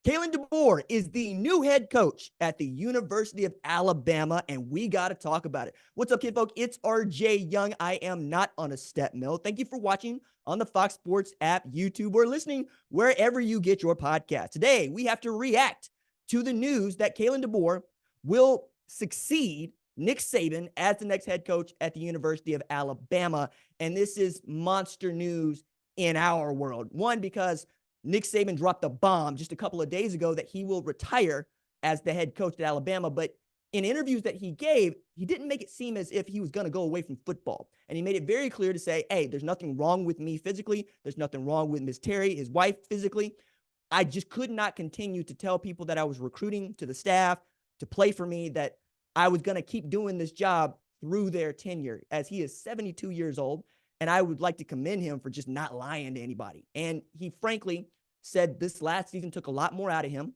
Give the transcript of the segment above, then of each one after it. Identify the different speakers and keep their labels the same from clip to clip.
Speaker 1: Kalen DeBoer is the new head coach at the University of Alabama, and we got to talk about it. What's up, kid folk? It's RJ Young. I am not on a step mill. Thank you for watching on the Fox Sports app, YouTube, or listening wherever you get your podcast. Today, we have to react to the news that Kalen DeBoer will succeed Nick Saban as the next head coach at the University of Alabama. And this is monster news in our world. One, because Nick Saban dropped a bomb just a couple of days ago that he will retire as the head coach at Alabama. But in interviews that he gave, he didn't make it seem as if he was going to go away from football. And he made it very clear to say, hey, there's nothing wrong with me physically. There's nothing wrong with Miss Terry, his wife, physically. I just could not continue to tell people that I was recruiting to the staff to play for me, that I was going to keep doing this job through their tenure, as he is 72 years old. And I would like to commend him for just not lying to anybody. And he frankly said this last season took a lot more out of him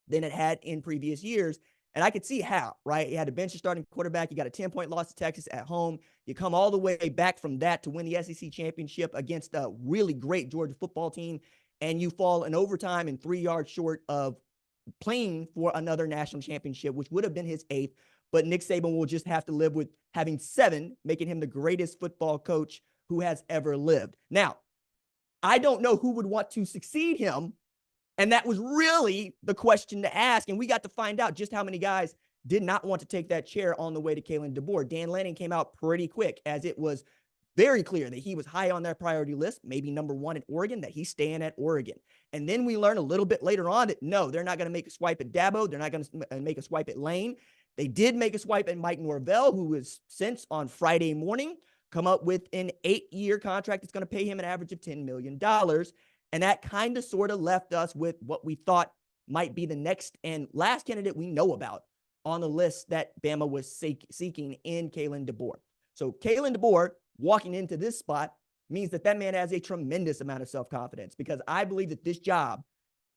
Speaker 1: than it had in previous years. And I could see how, right? He had to bench a starting quarterback. You got a 10-point loss to Texas at home. You come all the way back from that to win the SEC championship against a really great Georgia football team. And you fall in overtime and 3 yards short of playing for another national championship, which would have been his 8th. But Nick Saban will just have to live with having 7, making him the greatest football coach who has ever lived. Now, I don't know who would want to succeed him. And that was really the question to ask. And we got to find out just how many guys did not want to take that chair on the way to Kalen DeBoer. Dan Lanning came out pretty quick, as it was very clear that he was high on their priority list, maybe number 1 in Oregon, that he's staying at Oregon. And then we learned a little bit later on that, no, they're not going to make a swipe at Dabo. They're not going to make a swipe at Lane. They did make a swipe at Mike Norvell, who was since on Friday morning come up with an 8-year contract that's going to pay him an average of $10 million. And that kind of sort of left us with what we thought might be the next and last candidate we know about on the list that Bama was seeking in Kalen DeBoer. So Kalen DeBoer walking into this spot means that that man has a tremendous amount of self-confidence, because I believe that this job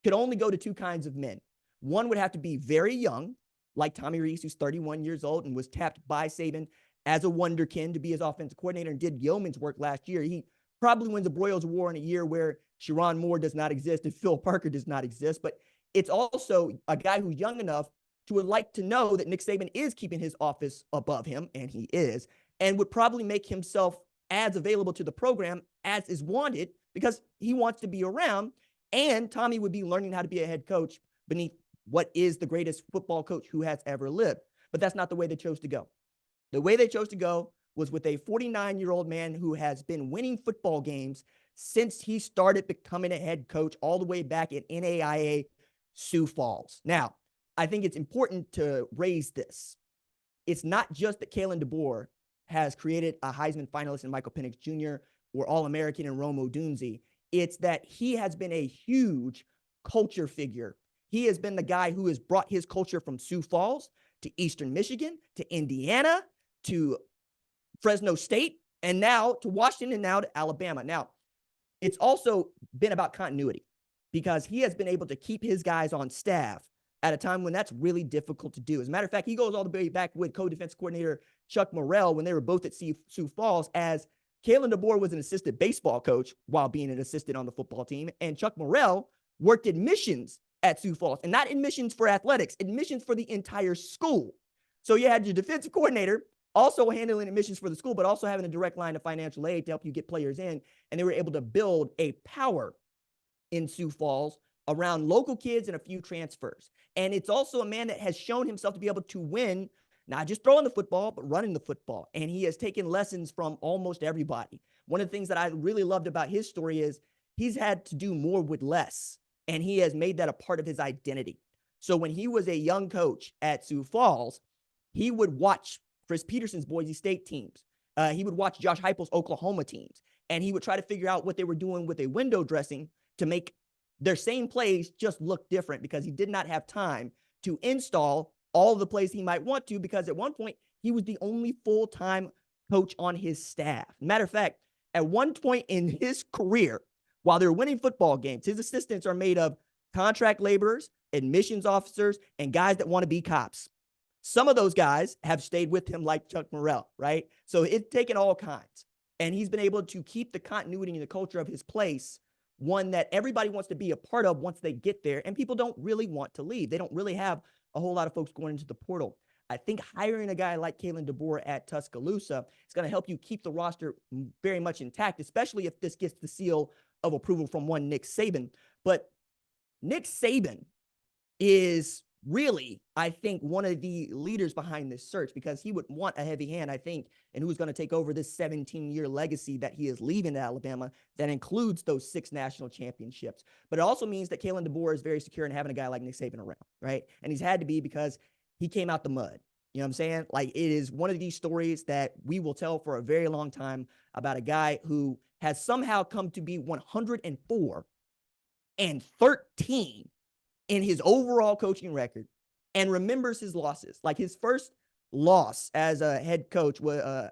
Speaker 1: could only go to 2 kinds of men. One would have to be very young, like Tommy Rees, who's 31 years old and was tapped by Saban as a wonderkin to be his offensive coordinator and did yeoman's work last year. He probably wins the Broyles Award in a year where Sharon Moore does not exist and Phil Parker does not exist. But it's also a guy who's young enough to would like to know that Nick Saban is keeping his office above him, and he is, and would probably make himself as available to the program as is wanted, because he wants to be around. And Tommy would be learning how to be a head coach beneath what is the greatest football coach who has ever lived. But that's not the way they chose to go. The way they chose to go was with a 49-year-old man who has been winning football games since he started becoming a head coach all the way back at NAIA Sioux Falls. Now, I think it's important to raise this. It's not just that Kalen DeBoer has created a Heisman finalist in Michael Penix Jr. or All-American in Rome Odunze. It's that he has been a huge culture figure. He has been the guy who has brought his culture from Sioux Falls to Eastern Michigan, to Indiana, to Fresno State, and now to Washington, and now to Alabama. Now, it's also been about continuity, because he has been able to keep his guys on staff at a time when that's really difficult to do. As a matter of fact, he goes all the way back with co-defense coordinator Chuck Morrell when they were both at Sioux Falls, as Kalen DeBoer was an assistant baseball coach while being an assistant on the football team, and Chuck Morrell worked admissions at Sioux Falls, and not admissions for athletics, admissions for the entire school. So you had your defensive coordinator also handling admissions for the school, but also having a direct line to financial aid to help you get players in. And they were able to build a power in Sioux Falls around local kids and a few transfers. And it's also a man that has shown himself to be able to win, not just throwing the football, but running the football. And he has taken lessons from almost everybody. One of the things that I really loved about his story is he's had to do more with less, and he has made that a part of his identity. So when he was a young coach at Sioux Falls, he would watch Chris Peterson's Boise State teams. He would watch Josh Heupel's Oklahoma teams, and he would try to figure out what they were doing with a window dressing to make their same plays just look different, because he did not have time to install all of the plays he might want to, because at one point he was the only full-time coach on his staff. Matter of fact, at one point in his career, while they're winning football games, his assistants are made of contract laborers, admissions officers, and guys that want to be cops. Some of those guys have stayed with him, like Chuck Morrell, right? So it's taken all kinds. And he's been able to keep the continuity and the culture of his place one that everybody wants to be a part of once they get there, and people don't really want to leave. They don't really have a whole lot of folks going into the portal. I think hiring a guy like Kalen DeBoer at Tuscaloosa is going to help you keep the roster very much intact, especially if this gets the seal of approval from one Nick Saban. But Nick Saban is really, I think, one of the leaders behind this search, because he would want a heavy hand, I think, and who's going to take over this 17-year legacy that he is leaving at Alabama that includes those 6 national championships. But it also means that Kalen DeBoer is very secure in having a guy like Nick Saban around, right? And he's had to be because he came out the mud. You know what I'm saying? Like, it is one of these stories that we will tell for a very long time about a guy who has somehow come to be 104 and 13 in his overall coaching record and remembers his losses. Like, his first loss as a head coach was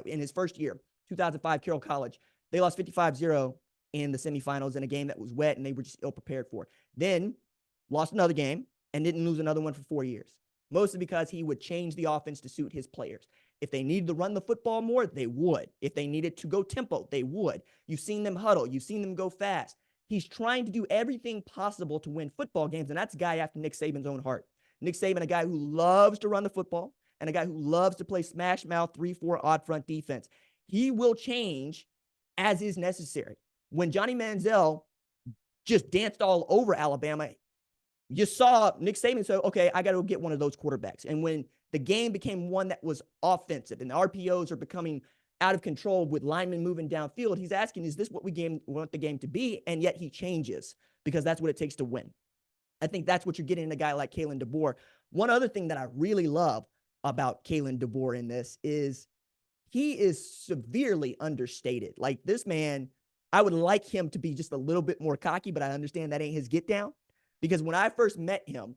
Speaker 1: in his first year, 2005 Carroll College. They lost 55-0 in the semifinals in a game that was wet and they were just ill prepared for. Then lost another game and didn't lose another one for 4 years, mostly because he would change the offense to suit his players. If they needed to run the football more, they would. If they needed to go tempo, they would. You've seen them huddle. You've seen them go fast. He's trying to do everything possible to win football games, and that's a guy after Nick Saban's own heart. Nick Saban, a guy who loves to run the football and a guy who loves to play smash mouth 3-4 odd front defense. He will change as is necessary. When Johnny Manziel just danced all over Alabama, you saw Nick Saban say, okay, I got to get one of those quarterbacks. And when the game became one that was offensive and the RPOs are becoming out of control with linemen moving downfield, he's asking, is this what we want the game to be? And yet he changes because that's what it takes to win. I think that's what you're getting in a guy like Kalen DeBoer. One other thing that I really love about Kalen DeBoer in this is he is severely understated. Like, this man, I would like him to be just a little bit more cocky, but I understand that ain't his get down. Because when I first met him,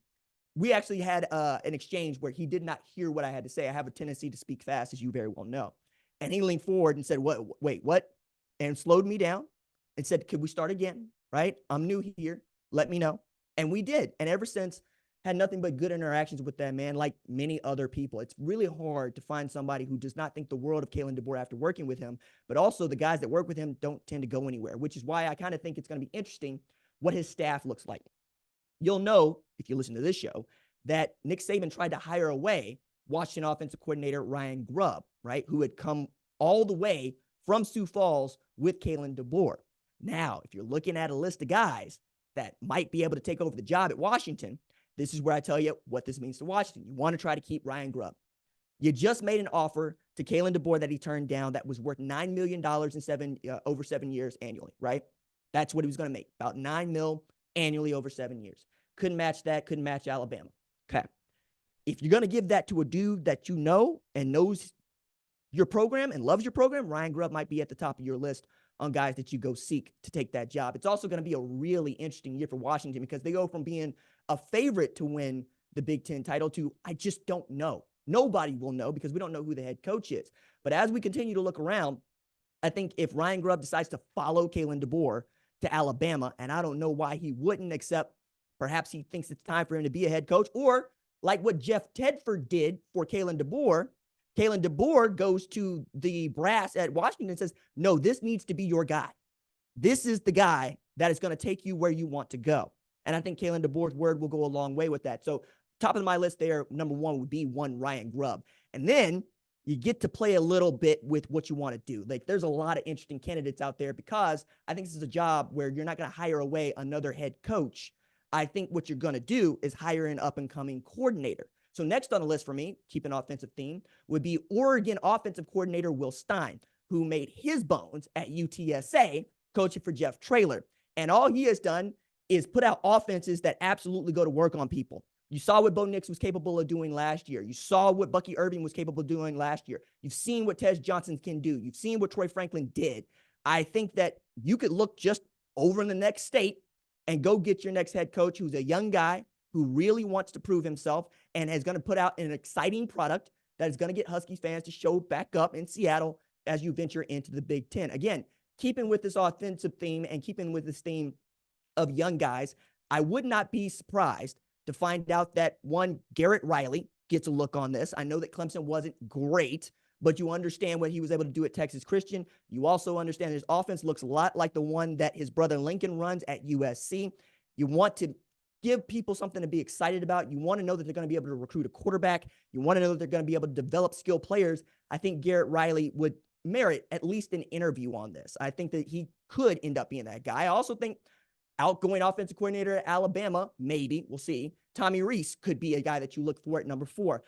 Speaker 1: we actually had an exchange where he did not hear what I had to say. I have a tendency to speak fast, as you very well know. And he leaned forward and said, wait, what? And slowed me down and said, could we start again? Right? I'm new here. Let me know. And we did. And ever since, had nothing but good interactions with that man, like many other people. It's really hard to find somebody who does not think the world of Kalen DeBoer after working with him, but also the guys that work with him don't tend to go anywhere, which is why I kind of think it's going to be interesting what his staff looks like. You'll know, if you listen to this show, that Nick Saban tried to hire away Washington offensive coordinator Ryan Grubb, right, who had come all the way from Sioux Falls with Kalen DeBoer. Now, if you're looking at a list of guys that might be able to take over the job at Washington, this is where I tell you what this means to Washington. You want to try to keep Ryan Grubb. You just made an offer to Kalen DeBoer that he turned down that was worth $9 million in over 7 years annually, right? That's what he was going to make, about $9 million annually over 7 years. Couldn't match that, couldn't match Alabama. Okay. If you're going to give that to a dude that you know and knows your program and loves your program, Ryan Grubb might be at the top of your list on guys that you go seek to take that job. It's also going to be a really interesting year for Washington because they go from being a favorite to win the Big Ten title to, I just don't know. Nobody will know because we don't know who the head coach is. But as we continue to look around, I think if Ryan Grubb decides to follow Kalen DeBoer to Alabama, and I don't know why he wouldn't, except perhaps he thinks it's time for him to be a head coach, or like what Jeff Tedford did for Kalen DeBoer goes to the brass at Washington and says, no, this needs to be your guy. This is the guy that is going to take you where you want to go. And I think Kalen DeBoer's word will go a long way with that. So top of my list there, number one would be Ryan Grubb. And then you get to play a little bit with what you want to do. Like, there's a lot of interesting candidates out there because I think this is a job where you're not going to hire away another head coach. I think what you're going to do is hire an up-and-coming coordinator. So next on the list for me, keep an offensive theme, would be Oregon offensive coordinator Will Stein, who made his bones at UTSA coaching for Jeff Traylor. And all he has done is put out offenses that absolutely go to work on people. You saw what Bo Nix was capable of doing last year. You saw what Bucky Irving was capable of doing last year. You've seen what Tez Johnson can do. You've seen what Troy Franklin did. I think that you could look just over in the next state and go get your next head coach who's a young guy who really wants to prove himself and is going to put out an exciting product that is going to get Husky fans to show back up in Seattle as you venture into the Big Ten. Again, keeping with this offensive theme and keeping with this theme of young guys, I would not be surprised to find out that one, Garrett Riley gets a look on this. I know that Clemson wasn't great, but you understand what he was able to do at Texas Christian. You also understand his offense looks a lot like the one that his brother Lincoln runs at USC. You want to give people something to be excited about. You want to know that they're going to be able to recruit a quarterback. You want to know that they're going to be able to develop skilled players. I think Garrett Riley would merit at least an interview on this. I think that he could end up being that guy. I also think outgoing offensive coordinator at Alabama, maybe, we'll see. Tommy Rees could be a guy that you look for at number 4.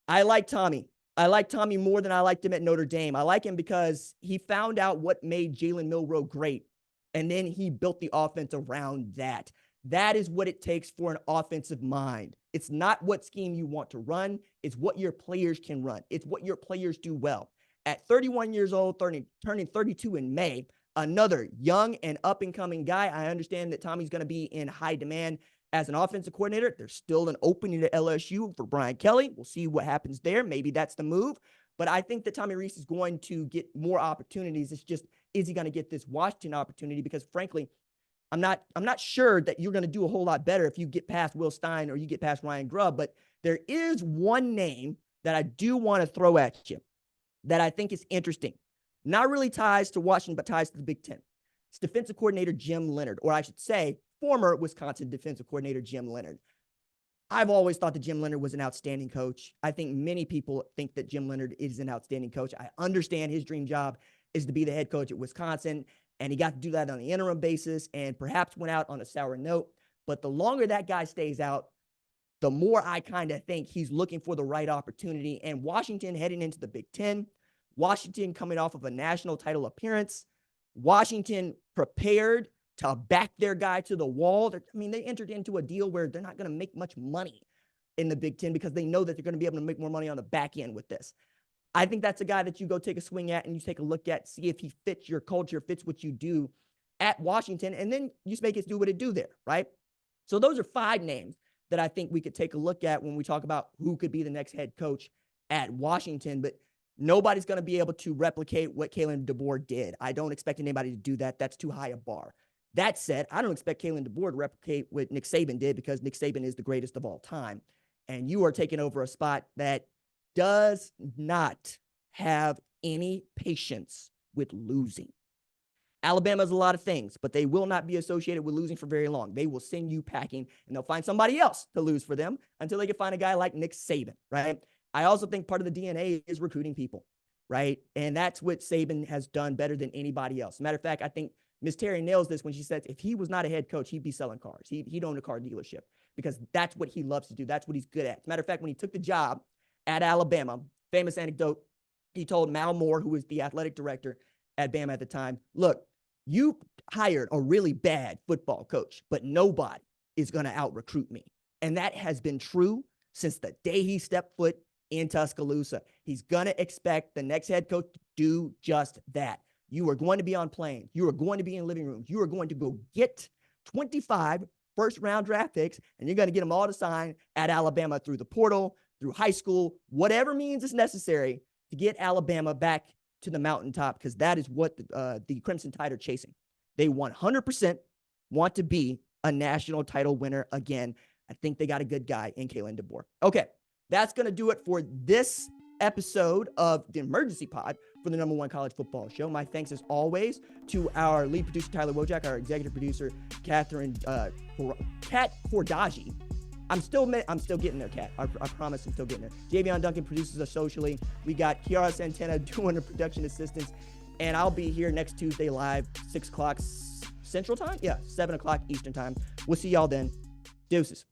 Speaker 1: I like Tommy. I like Tommy more than I liked him at Notre Dame. I like him because he found out what made Jalen Milroe great, and then he built the offense around that. That is what it takes for an offensive mind. It's not what scheme you want to run. It's what your players can run. It's what your players do well. At 31 years old, turning 32 in May, another young and up-and-coming guy. I understand that Tommy's going to be in high demand as an offensive coordinator. There's still an opening at LSU for Brian Kelly. We'll see what happens there. Maybe that's the move. But I think that Tommy Rees is going to get more opportunities. It's just, is he going to get this Washington opportunity? Because frankly, I'm not sure that you're going to do a whole lot better if you get past Will Stein or you get past Ryan Grubb. But there is one name that I do want to throw at you that I think is interesting. Not really ties to Washington, but ties to the Big Ten. It's defensive coordinator Jim Leonhard, or I should say, former Wisconsin defensive coordinator Jim Leonhard. I've always thought that Jim Leonhard was an outstanding coach. I think many people think that Jim Leonhard is an outstanding coach. I understand his dream job is to be the head coach at Wisconsin, and he got to do that on the interim basis and perhaps went out on a sour note. But the longer that guy stays out, the more I kind of think he's looking for the right opportunity. And Washington heading into the Big Ten, Washington coming off of a national title appearance, Washington prepared to back their guy to the wall. They entered into a deal where they're not going to make much money in the Big Ten because they know that they're going to be able to make more money on the back end with this. I think that's a guy that you go take a swing at and you take a look at, see if he fits your culture, fits what you do at Washington, and then you just make it do what it do there, right? So those are 5 names that I think we could take a look at when we talk about who could be the next head coach at Washington. But nobody's going to be able to replicate what Kalen DeBoer did. I don't expect anybody to do that. That's too high a bar. That said, I don't expect Kalen DeBoer to replicate what Nick Saban did because Nick Saban is the greatest of all time. And you are taking over a spot that does not have any patience with losing. Alabama is a lot of things, but they will not be associated with losing for very long. They will send you packing, and they'll find somebody else to lose for them until they can find a guy like Nick Saban, right? I also think part of the DNA is recruiting people, right? And that's what Saban has done better than anybody else. Matter of fact, I think Miss Terry nails this when she says if he was not a head coach, he'd be selling cars. He'd own a car dealership because that's what he loves to do. That's what he's good at. Matter of fact, when he took the job at Alabama, famous anecdote, he told Mal Moore, who was the athletic director at Bama at the time, look, you hired a really bad football coach, but nobody is going to out-recruit me. And that has been true since the day he stepped foot in Tuscaloosa. He's going to expect the next head coach to do just that. You are going to be on planes. You are going to be in living rooms. You are going to go get 25 first-round draft picks, and you're going to get them all to sign at Alabama through the portal, through high school, whatever means is necessary to get Alabama back to the mountaintop, because that is what the Crimson Tide are chasing. They 100% want to be a national title winner again. I think they got a good guy in Kalen DeBoer. Okay, that's going to do it for this episode of the Emergency Pod for the #1 college football show. My thanks, as always, to our lead producer, Tyler Wojak, our executive producer, Kat Kordaji. I'm still getting there, Kat. I promise I'm still getting there. Javion Duncan produces us socially. We got Kiara Santana doing the production assistance. And I'll be here next Tuesday live, 6 o'clock Central Time? Yeah, 7 o'clock Eastern Time. We'll see y'all then. Deuces.